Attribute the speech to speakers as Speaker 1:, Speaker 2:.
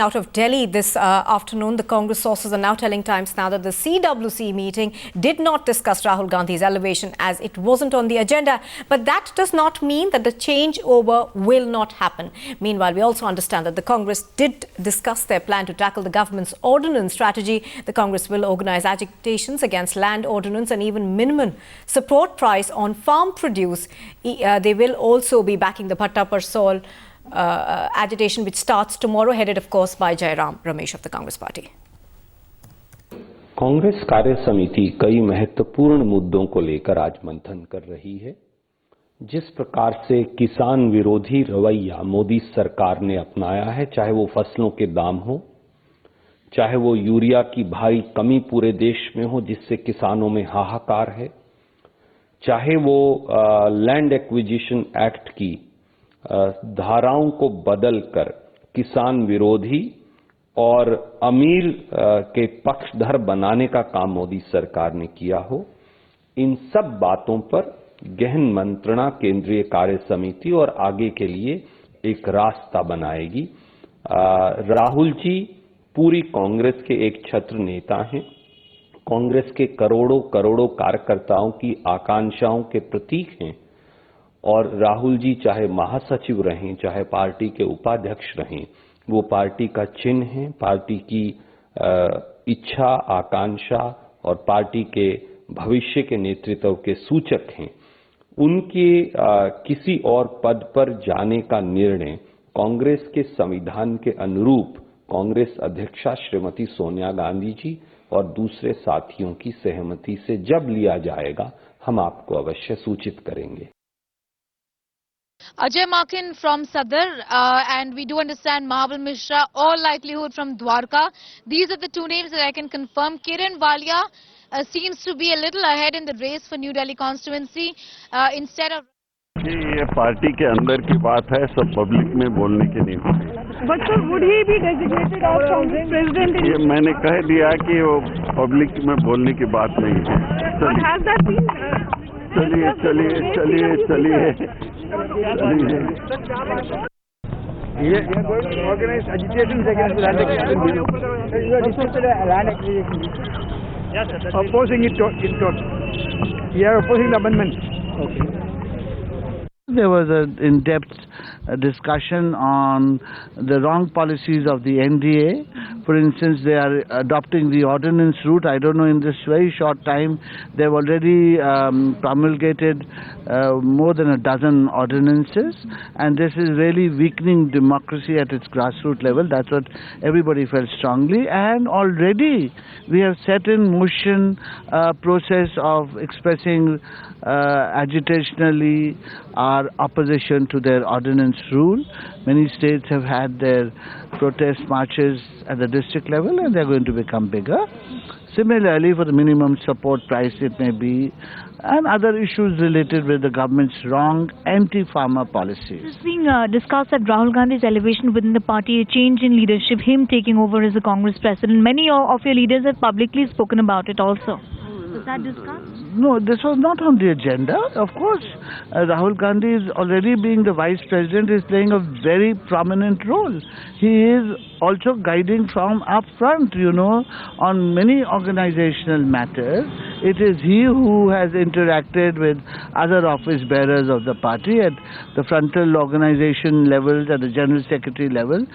Speaker 1: Out of Delhi this afternoon, the Congress sources are now telling Times Now that the CWC meeting did not discuss Rahul Gandhi's elevation as it wasn't on the agenda. But that does not mean that the changeover will not happen. Meanwhile, we also understand that the Congress did discuss their plan to tackle the government's ordnance strategy. The Congress will organize agitations against land ordinance and even minimum support price on farm produce. They will also be backing the Bhatta Parsol agitation, which starts tomorrow, headed of course by Jairam Ramesh of the Congress Party.
Speaker 2: Congress कार्य समिति कई महत्वपूर्ण मुद्दों को लेकर आज मंथन कर रही है। जिस प्रकार से किसान विरोधी रवैया मोदी सरकार ने अपनाया है, चाहे वो फसलों के दाम हो, चाहे वो यूरिया की भारी कमी पूरे देश में हो जिससे किसानों में हाहाकार है, चाहे वो लैंड एक्विजिशन एक्ट की धाराओं को बदलकर किसान विरोधी और अमीर के पक्षधर बनाने का काम मोदी सरकार ने किया हो, इन सब बातों पर गहन मंत्रणा केंद्रीय कार्य समिति और आगे के लिए एक रास्ता बनाएगी। राहुल जी पूरी कांग्रेस के एक छत्र नेता हैं। कांग्रेस के करोड़ों करोड़ों कार्यकर्ताओं की आकांक्षाओं के प्रतीक हैं और राहुल जी चाहे महासचिव रहें, चाहे पार्टी के उपाध्यक्ष रहें, वो पार्टी का चिन्ह है, पार्टी की इच्छा, आकांक्षा और पार्टी के भविष्य के नेतृत्व के सूचक हैं। उनके किसी और पद पर जाने का निर्णय कांग्रेस के संविधान के अनुरूप कांग्रेस अध्यक्षा श्रीमती सोनिया गांधी जी और दूसरे साथियों की सहमति से जब लिया जाएगा, हम आपको अवश्य सूचित करेंगे।
Speaker 3: Ajay Makin from Sadar, and we do understand Mahabal Mishra, all likelihood from Dwarka. These are the two names that I can confirm. Kiran Walia seems to be a little ahead in the race for New Delhi constituency. Instead of
Speaker 4: ये party के अंदर की बात है, सब public में बोलने की नहीं होती।
Speaker 5: But sir, would he be designated as Congress president?
Speaker 4: ये मैंने कह दिया कि वो पब्लिक में बोलने की बात नहीं है।
Speaker 5: But has that been?
Speaker 4: चलिए चलिए चलिए चलिए
Speaker 6: We are going to organize agitations against land acquisition.
Speaker 5: Yes, sir.
Speaker 6: Opposing it totally. We are opposing the amendment. Okay.
Speaker 7: There was an in-depth discussion on the wrong policies of the NDA. For instance, they are adopting the ordinance route. I don't know, in this very short time, they've already promulgated more than a dozen ordinances, and this is really weakening democracy at its grassroots level. That's what everybody felt strongly. And already we have set in motion a process of expressing agitationally our opposition to their ordinance rule. Many states have had their protest marches at the district level, and they're going to become bigger. Similarly, for the minimum support price, it may be, and other issues related with the government's wrong anti-farmer policies.
Speaker 8: It's being discussed that Rahul Gandhi's elevation within the party, a change in leadership, him taking over as the Congress president. Many of your leaders have publicly spoken about it also. Was that discussed?
Speaker 7: No, this was not on the agenda. Of course, Rahul Gandhi is already being the vice president, is playing a very prominent role. He is also guiding from up front, you know, on many organizational matters. It is he who has interacted with other office bearers of the party at the frontal organization levels, at the general secretary level.